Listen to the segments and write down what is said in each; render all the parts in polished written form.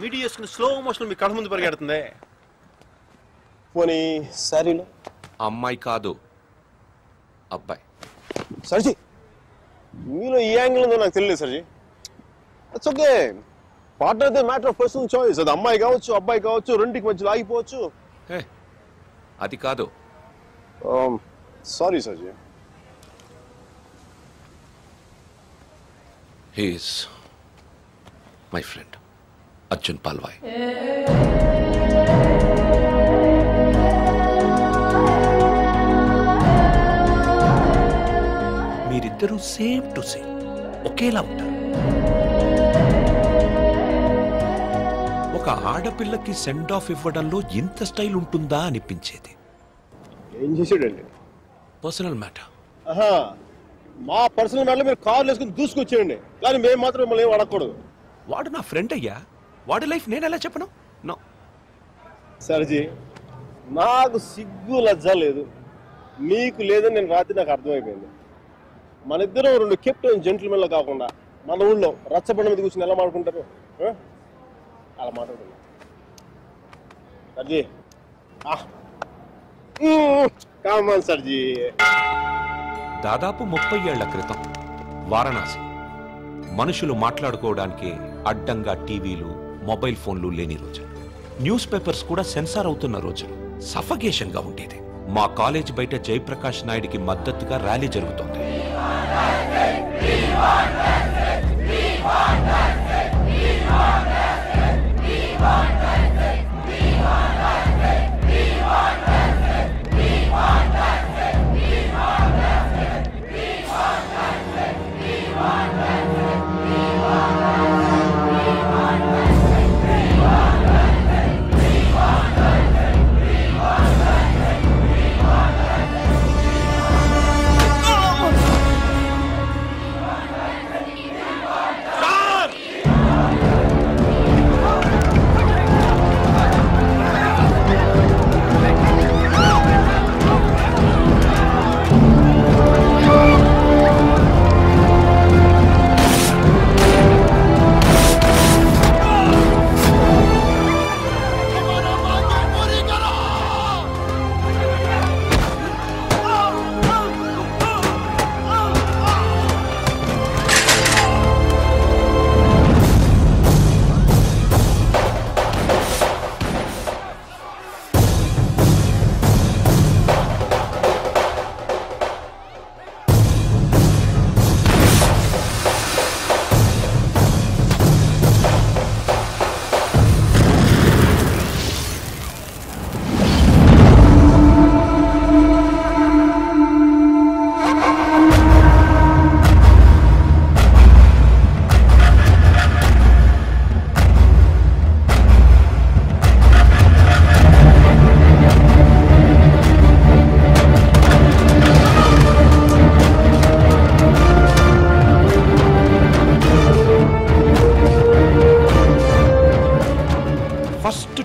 మిడి చేసుకుని slow motion మీ కళ్ళ ముందు పరిగెడుతుంది. పోనీ సారీలో అమ్మాయి కాదు అబ్బాయి. సర్జీ మీలో ఈ యాంగిల్ ఉందో నాకు తెలియదు సర్జీ. It's okay. Partner they matter of personal choice. అది అమ్మాయి కావచ్చు అబ్బాయి కావచ్చు, రెండింటికి మధ్యలో ఆగిపోవచ్చు. అది కాదు. Sorry సర్జీ. He is my friend Arjun Palvai. మీరిద్దరూ సేమ్ టు సేమ్ ఒకేలా ఉంటారు. ఒక ఆడపిల్లకి సెండ్ ఆఫ్ ఇవ్వడంలో ఇంత స్టైల్ ఉంటుందా అనిపించేది. ఏం చేసాడండి? Personal matter. మా పర్సనల్ మ్యాటర్ మీరు కార్లు వేసుకుని దూసుకొచ్చేయండి, కానీ మేము మాత్రం మిమ్మల్ని ఏం అడగకూడదు. వాడు నా ఫ్రెండ్ అయ్యా, వాడి లైఫ్ నేను ఎలా చెప్పను? నో సర్జీ, నాకు సిగ్గు లజ్జ లేదు, మీకు లేదని నేను రాత్రి నాకు అర్థమైపోయింది. మన ఇద్దరం రెండు కెప్టెన్ జెంటిల్మెన్లో కాకుండా మన ఊళ్ళో రచ్చబండ మీద కూర్చొని ఎలా మాట్లాడుకుంటారు అలా మాట్లాడుకున్నాం. సర్జీ కామన్ సర్జీ. దాదాపు 30 ఏళ్ల క్రితం వారణాసి. మనుషులు మాట్లాడుకోవడానికి అడ్డంగా టీవీలు మొబైల్ ఫోన్లు లేని రోజులు. న్యూస్ పేపర్స్ కూడా సెన్సార్ అవుతున్న రోజులు. సఫకేషన్ గా ఉండేది. మా కాలేజ్ బయట జయప్రకాష్ నాయుడికి మద్దతుగా ర్యాలీ జరుగుతోంది.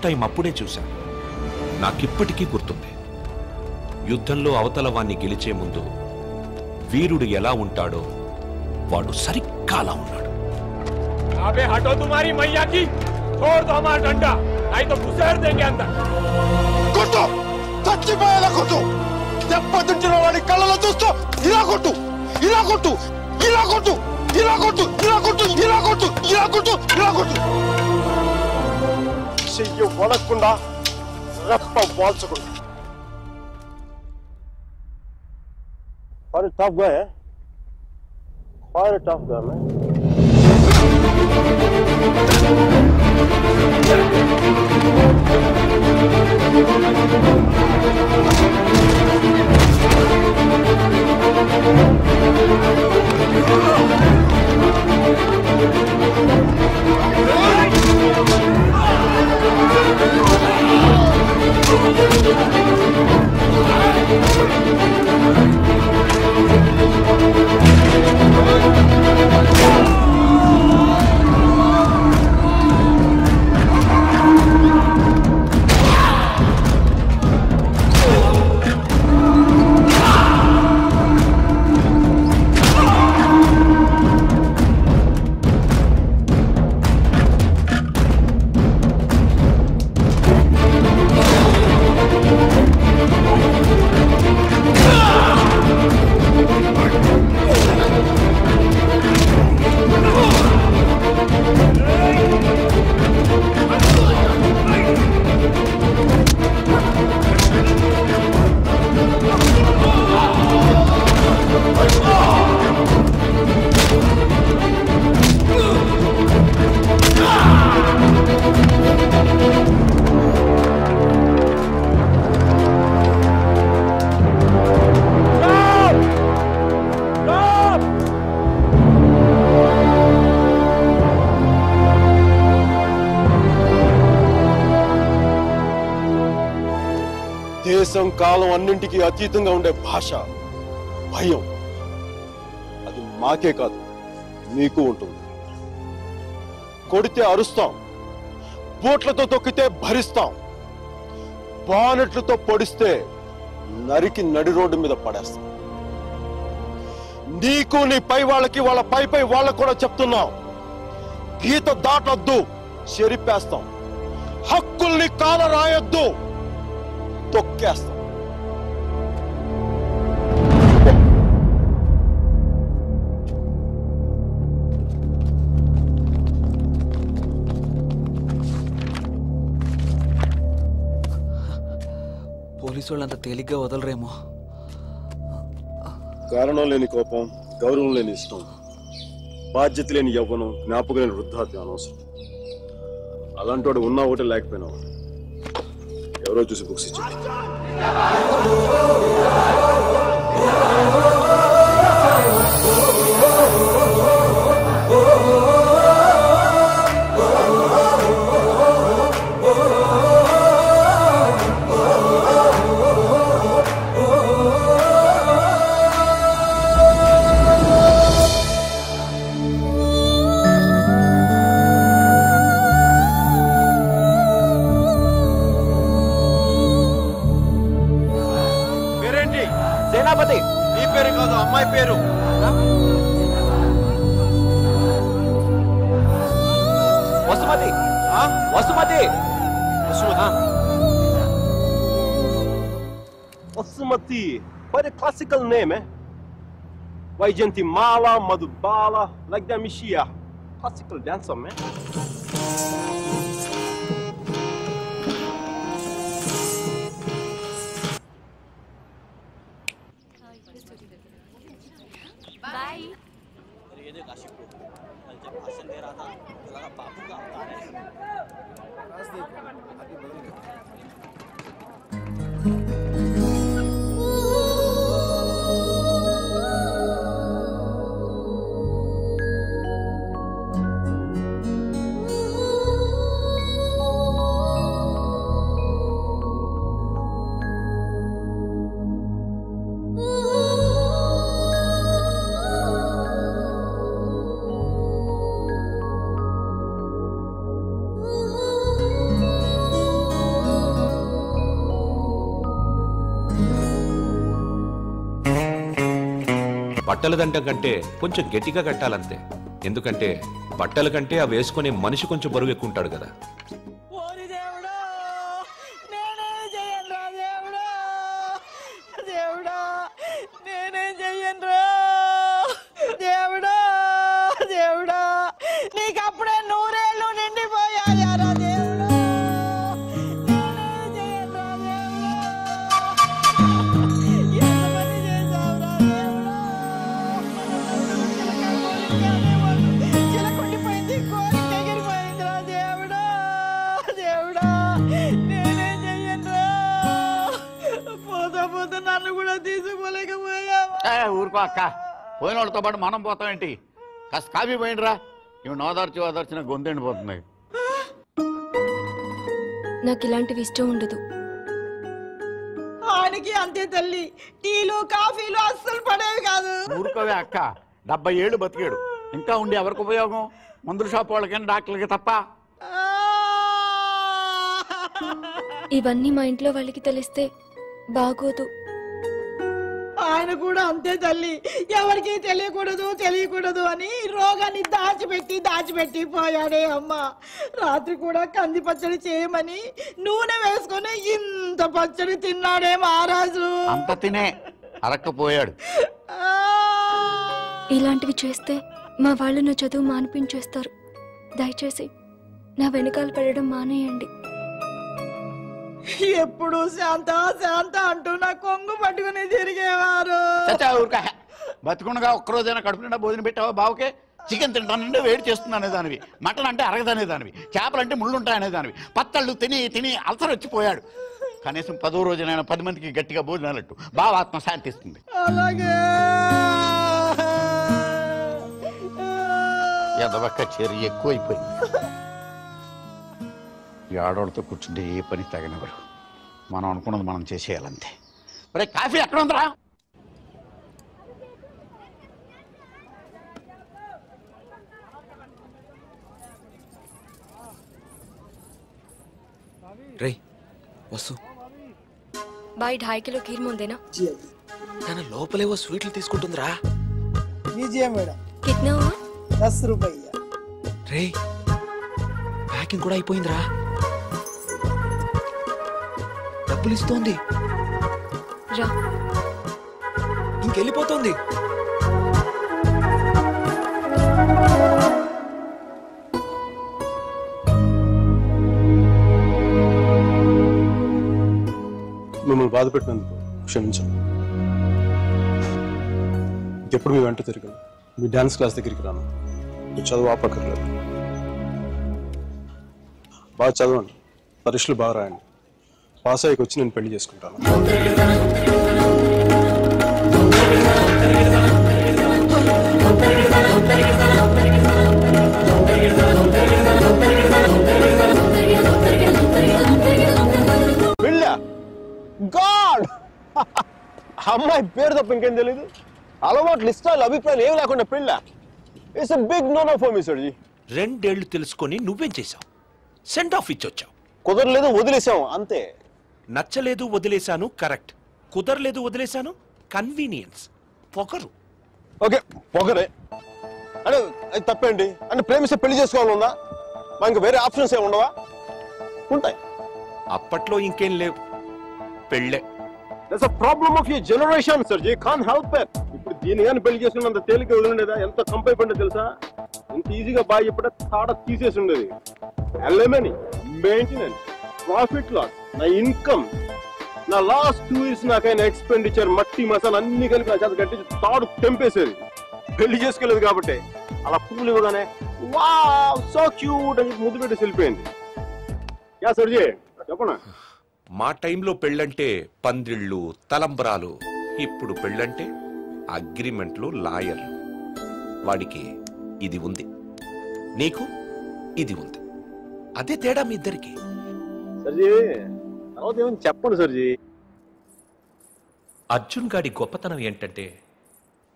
టైం అప్పుడే చూశాను. నాకిప్పటికీ గుర్తుంది. యుద్ధంలో అవతల వాణ్ణి గెలిచే ముందు వీరుడు ఎలా ఉంటాడో వాడు సరిగ్గా అలా ఉన్నాడు. అబే హటో తుమారీ మయ్యా కి छोड़ दो हमारा डंडा नहीं तो घुसेड़ देंगे अंदर. కొట్టు, చచ్చిపోయేలా కొట్టు. దెబ్బతింటున్న వాడి కళ్ళలో చూస్తూ ఇలా కొట్టు, ఇలా కొట్టు, ఇలా కొట్టు, ఇలా కొట్టు, ఇలా కొట్టు, ఇలా కొట్టు, ఇలా కొట్టు, ఇలా కొట్టు. చెయ్యి వడకుండా రెప్ప వాల్చకుండా. Quite a tough guy, eh? Quite a tough guy, man. దేశం కాలం అన్నింటికీ అతీతంగా ఉండే భాష భయం. అది మాకే కాదు మీకు ఉంటుంది. కొడితే అరుస్తాం, బోట్లతో తొక్కితే భరిస్తాం, బానెట్లతో పొడిస్తే నరికి నడి రోడ్డు మీద పడేస్తాం. నీకు నీ పై వాళ్ళకి వాళ్ళ పై వాళ్ళకు కూడా చెప్తున్నాం, గీత దాటొద్దు, చెరిపేస్తాం. హక్కుల్ని కాల రాయొద్దు, తొక్కేస్తాం. పోలీసు వాళ్ళు అంత తేలిగ్గా వదలరేమో. కారణం లేని కోపం, గౌరవం లేని ఇష్టం, బాధ్యత లేని యవ్వనం, జ్ఞాపకం లేని వృద్ధాప్యం అనవసరం. అలాంటి వాడు ఉన్నా ఒకటే లేకపోయినా ఎవరో చూసి బుక్స్ ఇచ్చారు. సేనాపతి, నీ పేరు కాదు, అమ్మాయి పేరు. Vasumathi. Vasumathi. Vasumathi, quite a classical name, eh? Vaijantimala, Madhubala, like that Mishia. Classical dancer, man. Bye. ये देख आशिक को कल जब भाषण दे रहा था तो लगा बापू का अवतार है। బట్టల దండం కంటే కొంచెం గట్టిగా కట్టాలంతే. ఎందుకంటే బట్టల కంటే ఆ వేసుకునే మనిషి కొంచెం బరువు ఎక్కువ ఉంటాడు కదా. ఊరుకో అక్క, పోయిన వాళ్ళతో పాటు మనం పోతామేంటి? కాస్త కాఫీ పోయిండ్రా. ఇవి నోదార్చి ఓదార్చిన గొంతెండిపోతుంది. నాకు ఇలాంటివి ఇష్టం ఉండదు. ఆయనకి అంతే తల్లి, టీలు కాఫీలు అస్సలు పడేవి కాదు. ఊరుకోవే అక్క, 70 ఏళ్ళు బతికాడు. ఇంకా ఉండి ఎవరికి ఉపయోగం? మందుల షాప్ వాళ్ళకైనా డాక్టర్లకి తప్ప. ఇవన్నీ మా ఇంట్లో వాళ్ళకి తెలిస్తే బాగోదు. ఆయన కూడా అంతే తల్లి, ఎవరికి తెలియకూడదు అని రోగాన్ని దాచిపెట్టి పోయాడే అమ్మ. రాత్రి కూడా కంది పచ్చడి చేయమని నూనె వేసుకొని ఇంత పచ్చడి తిన్నాడే మహారాజు. అంత తినే అరక్కపోయాడు. ఇలాంటివి చేస్తే మా వాళ్ళు నా చదువు మానిపించేస్తారు. దయచేసి నా వెనకాల పడడం మానేయండి. ఎప్పుడు శాంత శాంత అంటూ నా కొంగు పట్టుకుని తిరిగేవారు. బతుకుండగా ఒక్కరోజైనా కడుపు నిండా భోజనం పెట్టావా బావుకే? చికెన్ తింటానంటే వేడి చేస్తుంది అనేదానివి, మటన్ అంటే అరగదనేదానివి, చేపలంటే ముళ్ళుంటాయనేదానివి. పత్తళ్ళు తిని అల్సర్ వచ్చిపోయాడు. కనీసం 10వ రోజునైనా 10 మందికి గట్టిగా భోజనాలట్టు బావ ఆత్మ శాంతిస్తుంది. అలాగే ఎదవక్క చర్య ఎక్కువైపోయింది. ఈ ఆడవాళ్ళతో కూర్చుంటే ఏ పని తగనివ్వరు. మనం అనుకున్నది మనం చేసేయాలంతే. రే కాఫీ ఎక్కడ ఉందిరా? రే వస్తు भाई 2.5 किलो खीर मोल देना। నాన్న లోపలేవో స్వీట్లు తీసుకుంటుందిరా. लीजिए मैडम। कितना हुआ? 10 रुपया। రే ప్యాకింగ్ కూడా అయిపోయిందిరా. డబ్బులు ఇస్తోంది, రా ఇంకెళ్ళిపోతుంది. మిమ్మల్ని బాధ పెట్టినందుకు క్షమించండి. ఇంకెప్పుడు మీ వెంట తిరగను, మీ డాన్స్ క్లాస్ దగ్గరికి రాను, మీ చదువు ఆపక్కర్లేదు. బాగా చదవండి, పరీక్షలు బాగా రాయండి, పాస్ అయ్యకి వచ్చి నేను పెళ్లి చేసుకుంటాను. గాడ్ అమ్మాయి పేరు తప్ప ఇంకేం తెలీదు. అలవాట్లు ఇష్టాలు అభిప్రాయాలు ఏమి లేకుండా పెళ్ళ. It's a big no no for me sir ji. 2 ఏళ్లు తెలుసుకొని నువ్వేం చేశావు? సెండ్ ఆఫ్ ఇచ్చొచ్చావు. కుదరలేదు వదిలేసాం అంతే. నచ్చలేదు వదిలేశాను కరెక్ట్, కుదరలేదు వదిలేశాను కన్వీనియన్స్, పొగరు. ఓకే పొగరే అంటే అది తప్పేంటి? అంటే ప్రేమిస్తే పెళ్లి చేసుకోవాలన్నా మా ఇంకా వేరే ఆప్షన్స్ ఏమి ఉండవా? ఉంటాయి. అప్పట్లో ఇంకేం లేవు, పెళ్ళే. That's a problem of your generation sir ji. Can't help it. ఇప్పుడు దీని కానీ పెళ్లి చేసుకున్నంత తేలిక వదిలిండేదా? ఎంత కంపైపోయిందో తెలుసా? ఎంత ఈజీగా బాగా చెప్పే తాడ తీసేసి ఉండేది. ఎలిమనీ, మెయింటెనెన్స్, ప్రాఫిట్ లాస్, నా ఇన్కమ్, నా లాస్ట్ 2 years నాకైనా ఎక్స్పెండిచర్, మట్టి మసాలా అన్ని కలిపి నా చేత కట్టించి తాడు తెంపేసేది. పెళ్లి చేసుకోలేదు కాబట్టి అలా పువ్వులు ఇవ్వగానే వావ్ సో క్యూట్ అని ముద్దు పెట్టి వెళ్ళిపోయింది. యా సర్ జీ చెప్పనా? మా టైంలో పెళ్ళంటే పందిళ్ళు, తలంబరాలు. ఇప్పుడు పెళ్ళంటే అగ్రిమెంట్లు, లాయర్లు. వాడికి ఇది ఉంది, నీకు ఇది ఉంది. అదే తేడా మీ ఇద్దరికి. సర్జీ తర్వాత ఏమని చెప్పండి సర్జీ. అర్జున్ గాడి గొప్పతనం ఏంటంటే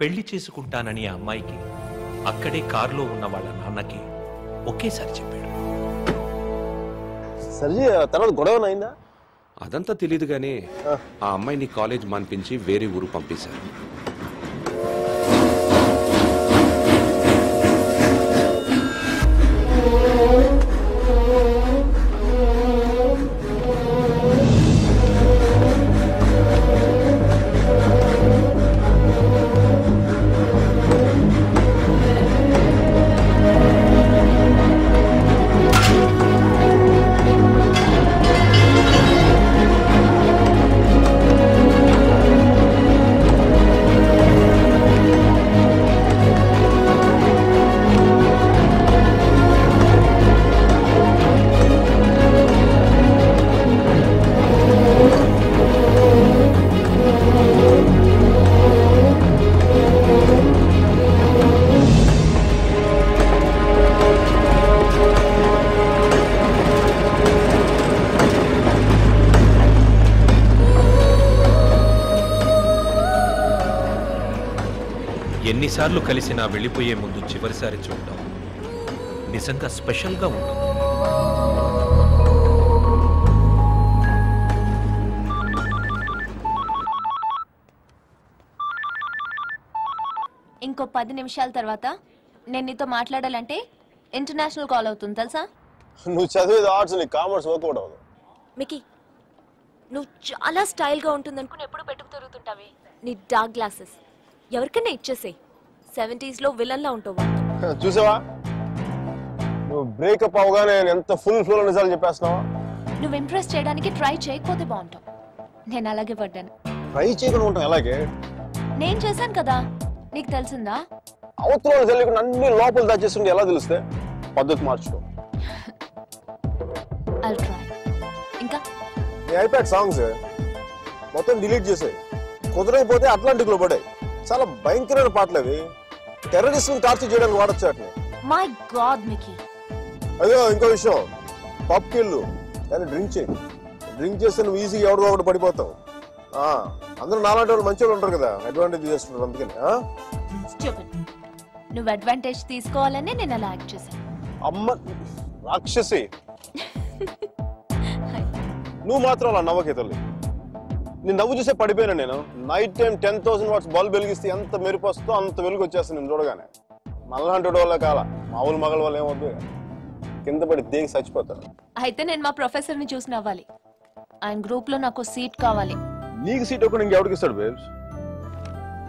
పెళ్లి చేసుకుంటానని ఆ అమ్మాయికి అక్కడే కారులో ఉన్న వాళ్ళ నాన్నకి ఒకేసారి చెప్పాడు. సర్జీ తర్వాత గొడవ అయిందా? అదంతా తెలియదు గానీ ఆ అమ్మాయిని కాలేజ్ మాన్పించి వేరే ఊరు పంపేశారు. ఎన్నిసార్లు కలిసినా వెళ్ళిపోయే ముందు చివరిసారి చూడటం నిజంగా స్పెషల్గా ఉంటుంది. ఇంకో 10 నిమిషాల తర్వాత నేను నీతో మాట్లాడాలంటే ఇంటర్నేషనల్ కాల్ అవుతుంది తెలుసా? నువ్వు చదివేది ఆర్ట్స్, నీ కామర్స్ వర్కౌట్ అవ్వదు. మికీ నువ్వు చాలా స్టైల్గా ఉంటుందనుకుని ఎప్పుడు పెట్టుకు తిరుగుతుంటావి. నీ డార్క్ గ్లాసెస్ ఎవరికైనా ఇచ్చేసేయ్. 70s లో విలన్లా ఉంటావు. చూసావా నువ్వు బ్రేకప్ అవగానే ఎంత ఫుల్ ఫ్లో నిజాలు చెప్పేస్తున్నావా? నువ్వు ఇంప్రెస్ చేయడానికి ట్రై చేయకపోతే బాగుంటావు. నేను అలాగే పడ్డాను. ట్రై చేయకుండా ఉంటాం ఎలాగే? నేను చేశాను కదా, నీకు తెలిసిందా? అవతల తెలియకుండా అన్ని లోపల దాచేస్తుంటే ఎలా తెలుస్తే? పద్ధతి మార్చుకో. I'll try. ఇంకా నీ ఐప్యాడ్ సాంగ్స్ మొత్తం డిలీట్ చేసాయి. కుదరకపోతే అట్లాంటిక్ లో పడాయి. చాలా భయంకరమైన పాటలు అవి. టెర్రరిస్టులను టార్చర్ చేయడానికి వాడచ్చు వాటిని. My God Mickey. అయ్యో ఇంకో విషయం, పబ్కి వెళ్ళు కానీ డ్రింక్ చేయి. డ్రింక్ చేస్తే నువ్వు ఈజీగా ఎవరిదో ఒకటి పడిపోతావు. అందరూ నాలాంటి వాళ్ళు మంచి వాళ్ళు ఉంటారు కదా, అడ్వాంటేజ్ చేస్తున్నారు అందుకని. నువ్వు అడ్వాంటేజ్ తీసుకోవాలని నేను అలా యాక్ట్ చేశాను. అమ్మ రాక్షసి, నువ్వు మాత్రం అలా నవ్వకే తల్లి. నేను నవ్వు చూసే పడిపోయినా. నేను నైట్ టైం 10,000 వాట్స్ బల్బ్ వెలిగిస్తే ఎంత మెరుపు వస్తుందో అంత వెలుగు వచ్చేస్తాను నేను చూడగానే. మళ్ళాంటి వాళ్ళ కాల మామూలు మగల వాళ్ళు ఏమవుద్దు, కింద పడి దేనికి చచ్చిపోతారు. అయితే నేను మా ప్రొఫెసర్ ని చూసి నవ్వాలి. ఆయన గ్రూప్ లో నాకు సీట్ కావాలి. నీకు సీట్ ఒకటి ఇంకెవరికి ఇస్తాడు బేబ్స్?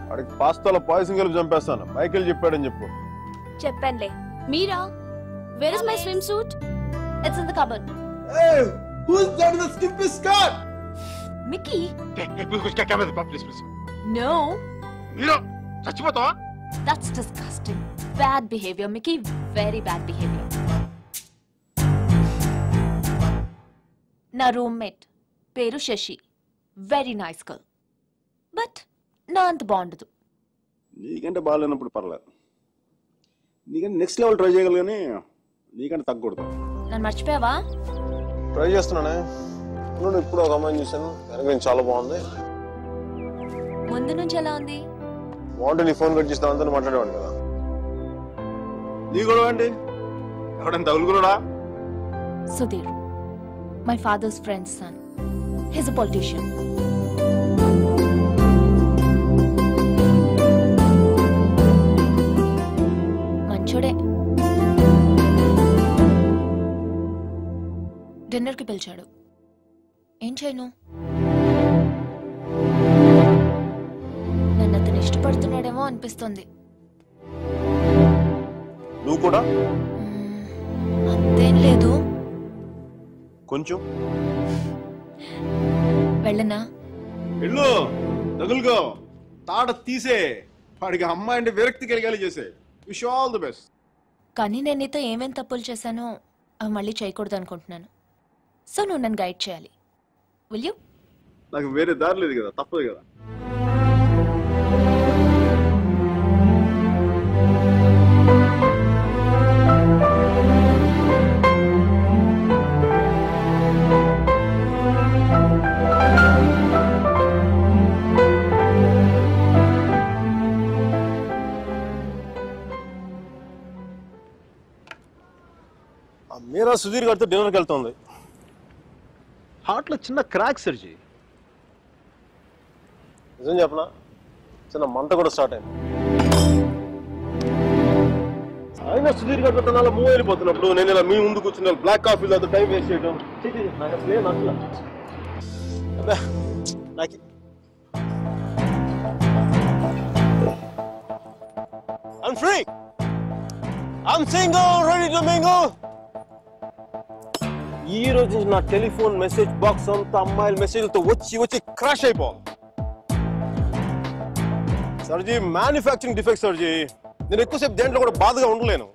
వాడికి పాస్తాలో పాయసం కలిపి చంపేస్తాను. మైకేల్ చెప్పాడని చెప్పు. చెప్పండి. మీరా? Where is my swimsuit? It's in the cupboard. Hey, who's that in the skimpy skirt? Mickey? Please. No. Hero, చచ్చిపోతావా? That's disgusting. Bad behavior, Mickey. Very bad behavior. నా రూమ్మేట్ పేరు Shashi. Very nice girl. But నా అంత బాగుండదు. నీకంటే బాగాలేనప్పుడు పర్లేదు. నీకంటే నెక్స్ట్ లెవెల్ ట్రై చేయగలరు కానీ నీకంటే తగ్గకూడదు. నన్ను మర్చిపోయావా? ట్రై చేస్తున్నానే. నువ్వు ఇప్పుడు ఒక అమ్మాయిని చూసాను, వెనక చాలా బాగుంది. ముందు నుంచి ఎలా ఉంది? బాగుంటే నీ ఫోన్ కట్ చేస్తావు అంతా మాట్లాడేవాడు కదా. నీ గొడవ ఏంటి? ఎవడైనా తగులుకున్నాడా? Sudheer, my father's friend's son. He's a politician. మంచోడే. డిన్నర్కి పిలిచాడు. ఏం చేయను? నన్ను అతను ఇష్టపడుతున్నాడేమో అనిపిస్తుంది. నువ్వు కూడా? అంతేం లేదు. కొంచెం వెళ్ళనా? వెళ్ళు, తగులుకో, తాట తీసే. వాడికి అమ్మాయి అంటే విరక్తి కలిగేలా చేసే. Wish all the best. కానీ నేను నీతో ఏమేం తప్పులు చేశానో అవి మళ్ళీ చేయకూడదు అనుకుంటున్నాను. సో నువ్వు నన్ను గైడ్ చేయాలి. Will you? నాకు వేరే దారి లేదు కదా, తప్పదు కదా. మీరా సుధీర్ గారితో డిన్నర్కి వెళ్తుంది. హార్ట్లో చిన్న క్రాక్ సర్జీ. నిజం చెప్పనా, చిన్న మంట కూడా స్టార్ట్ అయింది. అయినా సుధీర్ గారితో తన మూవ్ వెళ్ళిపోతున్నప్పుడు నేను ఇలా మీ ముందు కూర్చున్నా బ్లాక్ కాఫీ తో టైం వేస్ట్ చేయడం నాకు అసలే నచ్చలా. నాకు I'm free. I'm single, ready to mingle. ఈ రోజు నుంచి నా టెలిఫోన్ మెసేజ్ బాక్స్ అంతా అమ్మాయిల మెసేజ్లతో వచ్చి వచ్చి క్రాష్ అయిపోవాలి. సర్జీ మ్యానుఫ్యాక్చరింగ్ డిఫెక్ట్ సర్జీ. నేను ఎక్కువసేపు దేంట్లో కూడా బాధగా ఉండలేను.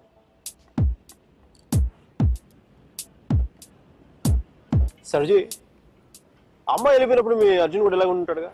సర్జీ, అమ్మాయి వెళ్ళిపోయినప్పుడు మీ అర్జున్ కూడా ఇలాగ ఉంటాడుగా.